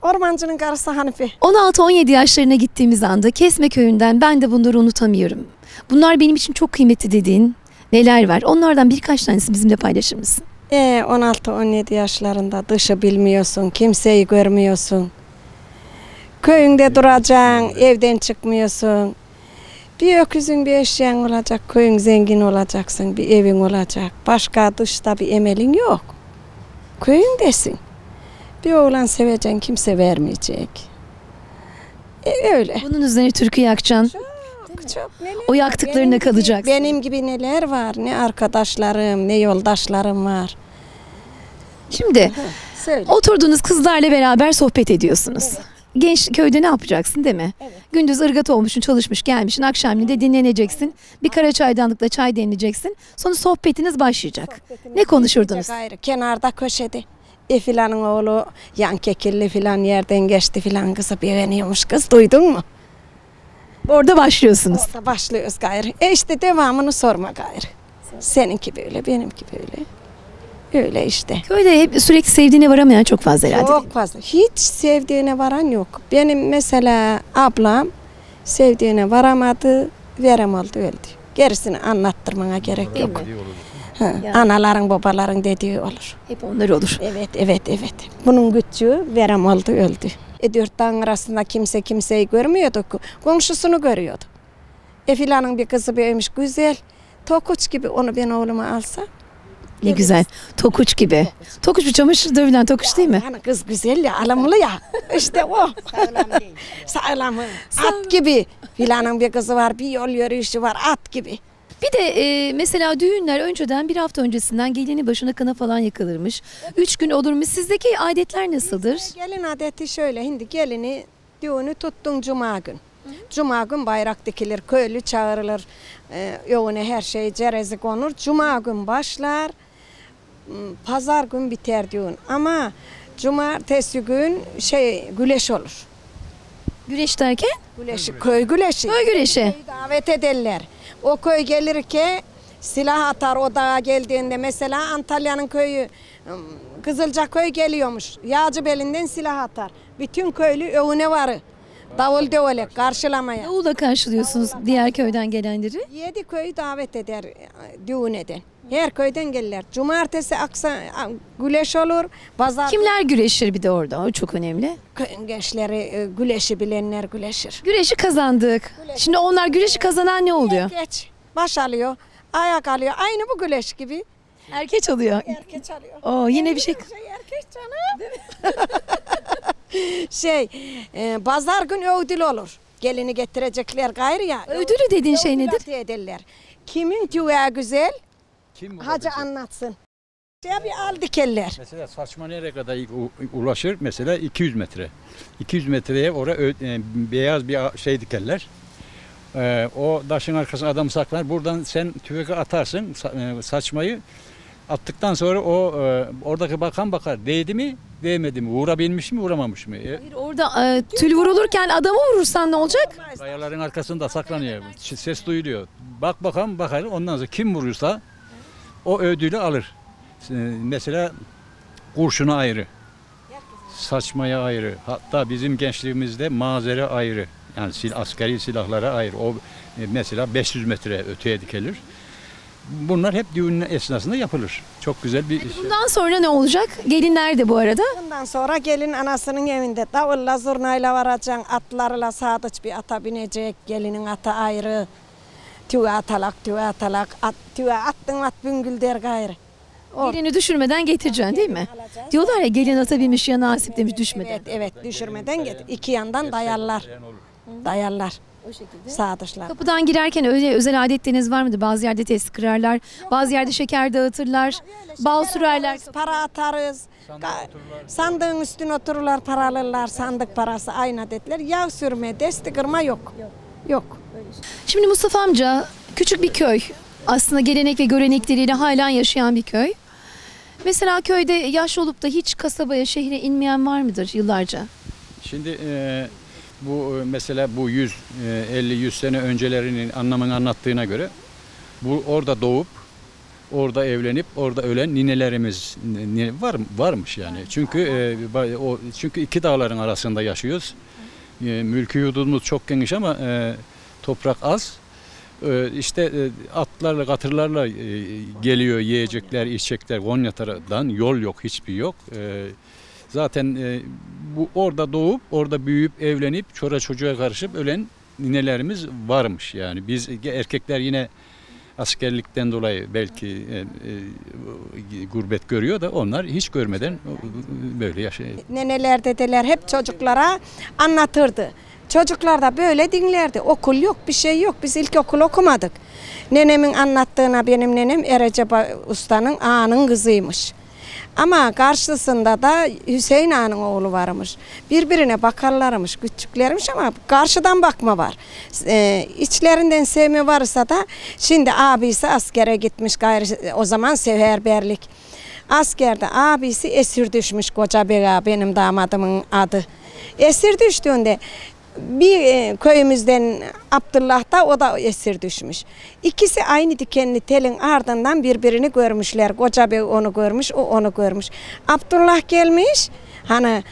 Ormancının karısı Hanife. 16-17 yaşlarına gittiğimiz anda Kesme köyünden ben de bunları unutamıyorum. Bunlar benim için çok kıymetli dediğin neler var? Onlardan birkaç tanesi bizimle paylaşır mısın? 16-17 yaşlarında dışı bilmiyorsun, kimseyi görmüyorsun. Köyünde duracaksın, evden çıkmıyorsun. Bir öküzün bir eşeğin olacak, köyün zengin olacaksın, bir evin olacak. Başka dışta bir emelin yok. Köyündesin. Bir oğlan seveceksin, kimse vermeyecek. Öyle. Bunun üzerine türkü yakacaksın. Çok neler O var. yaktıklarına kalacaksın. Benim gibi neler var, ne arkadaşlarım, ne yoldaşlarım var. Şimdi Söyle. oturduğunuz kızlarla beraber sohbet ediyorsunuz. Genç köyde ne yapacaksın değil mi? Evet. Gündüz ırgat olmuşsun, çalışmış, gelmişsin. Akşamleyin de dinleneceksin. Bir kara çaydanlıkla çay demleyeceksin. Sonra sohbetiniz başlayacak. Ne konuşurdunuz? Gayrı, kenarda köşede. Filanın oğlu yan kekilli filan yerden geçti filan kızı beğeniyormuş kız, duydun mu? Orada başlıyorsunuz. Orada başlıyoruz gayrı. İşte devamını sorma gayrı. Seninki böyle, benimki böyle. Öyle işte. Köyde hep sürekli sevdiğine varamayan çok fazla herhalde. Çok fazla. Hiç sevdiğine varan yok. Benim mesela ablam sevdiğine varamadı, verem oldu, öldü. Gerisini anlattırmana gerek yok. Ha, anaların babaların dediği olur. Hep onlar olur. Evet. Bunun gücü verem oldu, öldü. Dört dağın arasında kimse kimseyi görmüyordu. Komşusunu görüyordu. Filanın bir kızı büyümüş güzel. Tokuç gibi, onu ben oğluma alsam. Ne güzel. Tokuç gibi. Tokuç bir çamaşır dövülen tokuç değil mi? Yani kız güzel ya, alımlı ya. İşte o. Sağlam değil. Sağlamı. At gibi. Filanın bir kızı var, bir yol yürüyüşü var, at gibi. Bir de mesela düğünler önceden bir hafta öncesinden gelinin başına kana falan yakılırmış. 3 gün olurmuş. Sizdeki adetler nasıldır? Gelin adeti şöyle, şimdi gelini düğünü tuttun cuma gün. Cuma gün bayrak dikilir, köylü çağrılır, yoğuna her şey cerezi konur. Cuma gün başlar, pazar gün biter düğün. Ama cumartesi gün güleş olur. Güreş derken? Güleşi, köy güleşi. Köy güreşi. Köyü davet ederler. O köy gelir ki silah atar o dağa geldiğinde. Mesela Antalya'nın köyü Kızılcaköy geliyormuş. Yağcıbeli'nden silah atar. Bütün köylü önüne varır. Davul dövele karşılamaya. Davulla karşılıyorsunuz diğer köyden gelenleri. 7 köyü davet eder düğün eden. Her köyden gelirler. Cumartesi akşam güleş olur. Pazar Kimler güreşir bir de orada? O çok önemli. köyün gençleri güleşi bilenler güleşir. Güreşi kazandık. Şimdi onlar güreşi kazanan ne oluyor? Geç. Baş alıyor. Ayak alıyor. Aynı bu güleş gibi. Erkeç oluyor. Erkeç alıyor. Oo, yine bir şey. Erkeç canım. Pazar gün ödül olur. Gelini getirecekler gayrı ya. Ödülü dediğin şey Ödül nedir? atı ederler. Kimin tüveği güzel? Kim bu Hacı kadar? anlatsın. Bir al dikerler. Mesela saçma nereye kadar ulaşır? Mesela 200 metre. 200 metreye oraya beyaz bir şey dikerler. O taşın arkasına adam saklar. Buradan sen tüfeği atarsın saçmayı. Attıktan sonra o oradaki bakan bakar. Değdi mi? Değmedi mi? Vurabilmiş mi? Vuramamış mı? Hayır, orada tül vurulurken adamı vurursan ne olacak? Kayaların arkasında saklanıyor. Ses duyuluyor. Bak bakalım bakar. Ondan sonra kim vurursa o ödülü alır. Mesela kurşuna ayrı. Saçmaya ayrı. Hatta bizim gençliğimizde mazere ayrı. Yani askeri silahlara ayrı. O mesela 500 metre öteye dikilir. Bunlar hep düğün esnasında yapılır. Çok güzel bir şey. Bundan sonra ne olacak? Gelin nerede bu arada? Bundan sonra gelin anasının evinde davulla zurnayla varacaksın. Atlarla sadıç bir ata binecek. Gelinin ata ayrı. Tüve atalak. Tüve attın at büngül der gayrı. Gelini düşürmeden getireceksin değil mi? Diyorlar ya gelin ata binmiş ya nasip demiş düşmeden. Evet düşürmeden getir. İki yandan dayarlar. Dayarlar. O şekilde. Sadıçlar. Kapıdan girerken öyle özel adetleriniz var mıdır? Bazı yerde testi kırarlar, bazı yerde şeker dağıtırlar, bal sürerler. Para atarız. Sandığın üstüne otururlar, para alırlar. Sandık parası aynı adetler. Yağ sürme, desti kırma yok. Yok. Şimdi Mustafa amca küçük bir köy. Aslında gelenek ve görenekleriyle hala yaşayan bir köy. Mesela köyde yaşlı olup da hiç kasabaya, şehre inmeyen var mıdır yıllarca? Şimdi bu mesela bu 50-100 sene öncelerinin anlamını anlattığına göre bu orada doğup orada evlenip orada ölen ninelerimiz varmış yani. Çünkü iki dağların arasında yaşıyoruz. Mülki yurdumuz çok geniş ama toprak az. İşte atlarla, katırlarla geliyor yiyecekler, içecekler. Konya'dan yol yok, hiçbir yok. Zaten bu orada doğup, orada büyüyüp, evlenip, çora çocuğa karışıp ölen ninelerimiz varmış yani. Biz erkekler yine askerlikten dolayı belki gurbet görüyor da onlar hiç görmeden böyle yaşıyor. Neneler, dedeler hep çocuklara anlatırdı. Çocuklar da böyle dinlerdi. Okul yok, bir şey yok. Biz ilkokul okumadık. Nenemin anlattığına benim nenem Recep Usta'nın ağanın kızıymış. Ama karşısında da Hüseyin ağanın oğlu varmış. Birbirine bakarlarmış, küçüklermiş ama karşıdan bakma var. İçlerinden sevme varsa da şimdi abisi askere gitmiş gayrı, o zaman seferberlik. Askerde abisi esir düşmüş Koca Bega, benim damadımın adı. Esir düştüğünde bir köyümüzden Abdullah da o da esir düşmüş. İkisi aynı dikenli telin ardından birbirini görmüşler. Koca Bey onu görmüş, o onu görmüş. Abdullah gelmiş, hani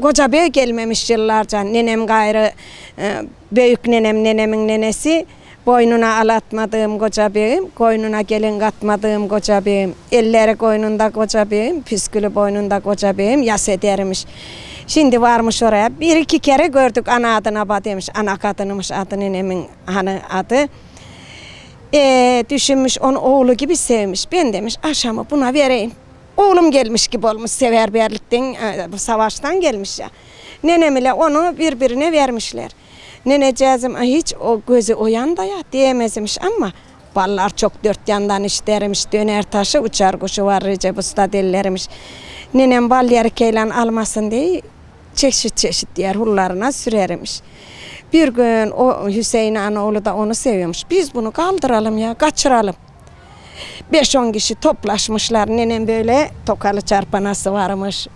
Koca Bey gelmemiş yıllarca. Nenem gayrı, büyük nenemin nenesi. Boynuna alatmadığım Koca Bey'im, koynuna gelin katmadığım Koca Bey'im, elleri koynunda Koca Bey'im, püskülü boynunda Koca Bey'im yas edermiş. Şimdi varmış oraya, bir iki kere gördük ana adına demiş, ana kadınmış adı nenemin hani adı. Düşünmüş onu oğlu gibi sevmiş, ben demiş aşamı buna vereyim. Oğlum gelmiş gibi olmuş, seferberlikten, savaştan gelmiş ya. Nenem ile onu birbirine vermişler. Neneceğizim hiç o gözü o yanda ya diyemezmiş ama ballar çok dört yandan işlermiş, döner taşı uçar kuşu var Recep Usta dillermiş. Nenem bal yerkeyle almasın diye çeşit çeşit yer hullarına sürermiş. Bir gün o Hüseyin Anaoğlu da onu seviyormuş. Biz bunu kaldıralım ya, kaçıralım. 5-10 kişi toplaşmışlar. Nenem böyle tokalı çarpanası varmış.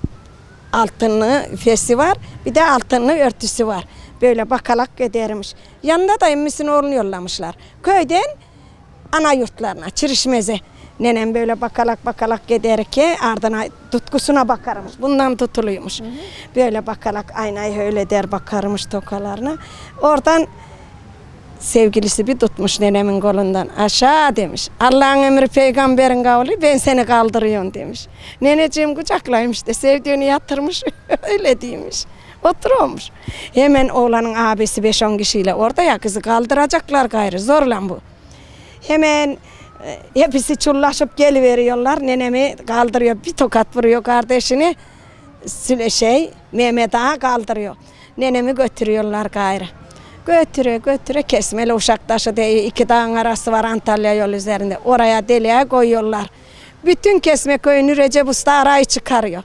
Altınlı fesi var, bir de altınlı örtüsü var. Böyle bakalak edermiş. Yanında da emmisini oğlunu yollamışlar. Köyden ana yurtlarına, Çirişmez'e. Nenem böyle bakalak giderken ardına tutkusuna bakarmış. Bundan tutuluymuş. Böyle bakalak aynayı öyle der bakarmış tokalarına. Oradan sevgilisi bir tutmuş nenemin kolundan. Aşağı demiş. Allah'ın emri peygamberin kavli, ben seni kaldırıyorum demiş. Neneciğim kucaklaymış da sevdiğini yatırmış. Öyle demiş. Oturuyormuş. Hemen oğlanın abisi 5-10 kişiyle orada ya, kızı kaldıracaklar gayrı, zorla bu. Hemen hepsi çullaşıp geliveriyorlar. Nenemi kaldırıyor, bir tokat vuruyor kardeşini. Mehmet Ağa kaldırıyor. Nenemi götürüyorlar gayrı. Götüre Kesmeli Uşaktaşı diye 2 dağın arası var Antalya yolu üzerinde. Oraya deliğe koyuyorlar. Bütün Kesme köyünü Recep Usta arayı çıkarıyor.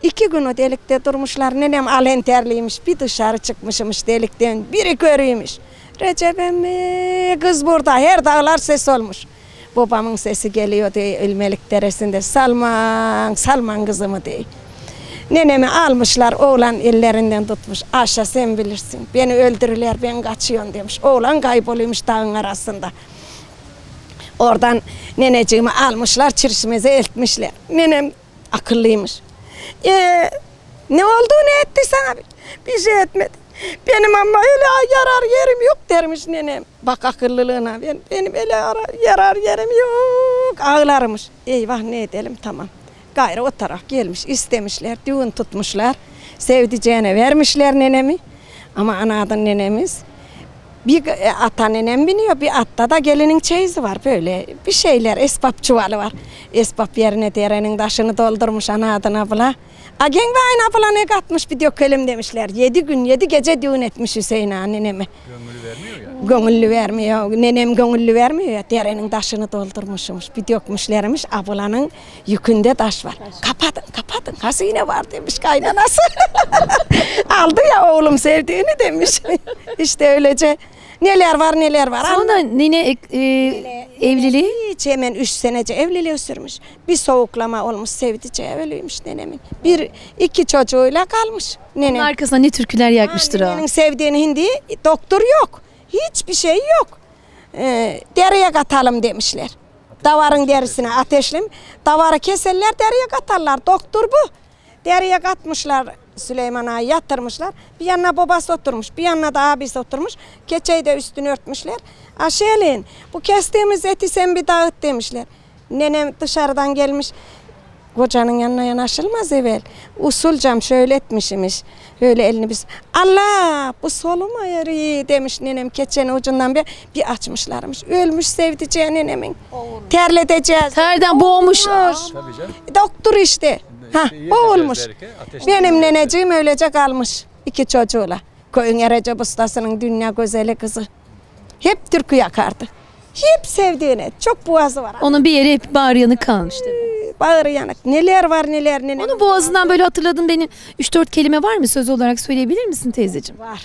2 gün o delikte durmuşlar. Nenem alenterliymiş. Bir dışarı çıkmışmış delikten. Biri görüyormuş. Recep emmi kız burada. Her dağlar ses olmuş. Babamın sesi geliyor diye İlmelik Deresi'nde. Salman kızımı diye. Nenemi almışlar, oğlan ellerinden tutmuş. Aşağı sen bilirsin, beni öldürürler, ben kaçıyorum demiş. Oğlan kayboluyormuş dağın arasında. Oradan neneciğimi almışlar, Çirişmez'e eltmişler. Nenem akıllıymış. Ne oldu, ne etti sana? Bir şey etmedi. Benim ama öyle yarar yerim yok dermiş nenem. Bak akıllılığına, benim öyle yarar yerim yok. Ağlarmış. Eyvah ne edelim, tamam. Gayrı o taraf gelmiş, istemişler, düğün tutmuşlar. Sevdiceğine vermişler nenemi. Ama ana adın nenemiz. Bir ata nenem biniyor, bir atta da gelinin çeyizi var böyle. Bir şeyler, esbab çuvalı var. Esbab yerine derenin taşını doldurmuş ana adın abla. Agen ve aynı abla ne katmış bir dökelim demişler. 7 gün 7 gece düğün etmiş Hüseyin ağa nenemi. Gönüllü vermiyor ya. Gönüllü vermiyor. Nenem gönüllü vermiyor ya. Derenin taşını doldurmuşmuş. Bir dökmüşlermiş. Ablanın yükünde taş var. Kapatın. Hazine var demiş kaynanası. Aldı ya oğlum sevdiğini demiş. İşte öylece. Neler var. Sonra nene evliliği? Hiç hemen 3 senece evliliği sürmüş. Bir soğuklama olmuş, sevdiceği ölüymüş nenemin. 1-2 çocuğuyla kalmış nenem. Onun arkasına ne türküler yakmıştır o. Nenenin sevdiğini hindi doktor yok. Hiçbir şey yok. Deriye katalım demişler. Davarın derisine ateşlim. Davarı keserler, deriye katarlar. Doktor bu. Deriye katmışlar, Süleyman Ağa'yı yatırmışlar. Bir yanına babası oturmuş, bir yanına da abisi oturmuş. Keçeyi de üstünü örtmüşler. Aşelin, bu kestiğimiz eti sen bir dağıt demişler. Nenem dışarıdan gelmiş. Kocanın yanına yanaşılmaz evvel. Usulcam şöyle etmişmiş. Öyle elini bir... Allah, bu solum ayarı demiş nenem keçenin ucundan bir açmışlarmış. Ölmüş sevdiceği nenemin. Terleteceğiz. Terden boğmuş. Tabii canım. Doktor işte. Ha, boğulmuş. Benim neneciğim öylece kalmış. 2 çocuğuyla. Köyün Recep ustasının dünya güzeli kızı. Hep türkü yakardı. Hep sevdiğine. Çok boğazı var. Onun bir yeri hep bağrı yanık kalmıştı. Bağırı yanık. Neler var neler neler. Onun boğazından böyle hatırladığın benim 3-4 kelime var mı? Söz olarak söyleyebilir misin teyzeciğim? Var.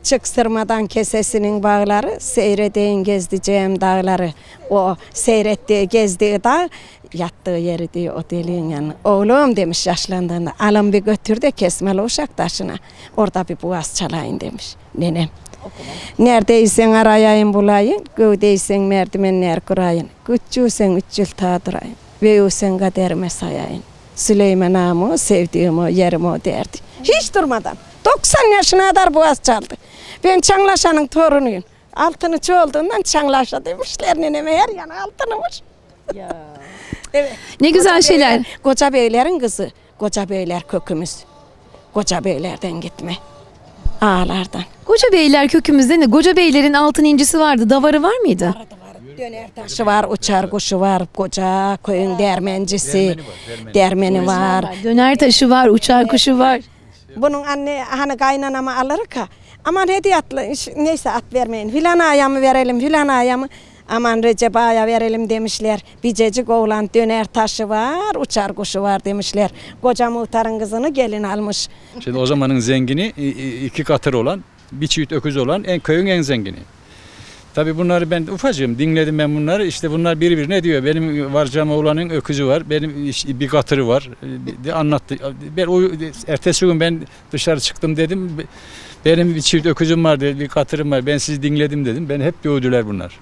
Çık sırmadan kesesinin bağları, seyredeyin gezdeceğim dağları. O seyrettiği, gezdiği dağ, yattığı yeri diyor o deliğin yanına. Oğlum demiş yaşlandığında, alın bir götür de kesmeli uşak taşına. Orada bir boğaz çalayın demiş nenem. Neredeysen arayayım bulayın, göğdeysen merdivenler kurayın. Küçüğsen 3 yıl tadırayın, büyüsen kaderime sayayın. Süleyman Ağamı sevdiğim o yerim o derdi. Hiç durmadan. 90 yaşına kadar boğaz çaldı. Ben Çanglaşa'nın torunuyum. Altını çoğulduğundan Çanglaşa demişler neneme, her yana altınımış. Evet. Ne güzel şeyler. Koca beylerin kızı. Koca beyler kökümüz. Koca beylerden gitme. Ağalardan. Koca beyler kökümüzde ne? Koca beylerin altın incisi vardı. Davarı var mıydı? Döner taşı var, uçar kuşu var, koca köyün dermencisi, dermeni var. Döner taşı var, uçar kuşu var. Bunun anne hani kaynanama alır ka. Aman hediye atla, neyse at vermeyin. Filan ayamı verelim, filan ayamı. Aman Recep Ağa'ya verelim demişler. Bicecik oğlan döner taşı var, uçar kuşu var demişler. Koca muhtarın kızını gelin almış. Şimdi o zamanın zengini 2 katır olan, bir çift öküz olan köyün en zengini. Tabii bunları ben ufacığım dinledim ben bunları. İşte bunlar birbirine diyor. Benim varacağım oğlanın öküzü var. Benim bir katırı var. Anlattı. Ertesi gün ben dışarı çıktım dedim. Benim bir çift öküzüm var dedi. Bir katırım var. Ben sizi dinledim dedim. Ben hep dövdüler bunlar.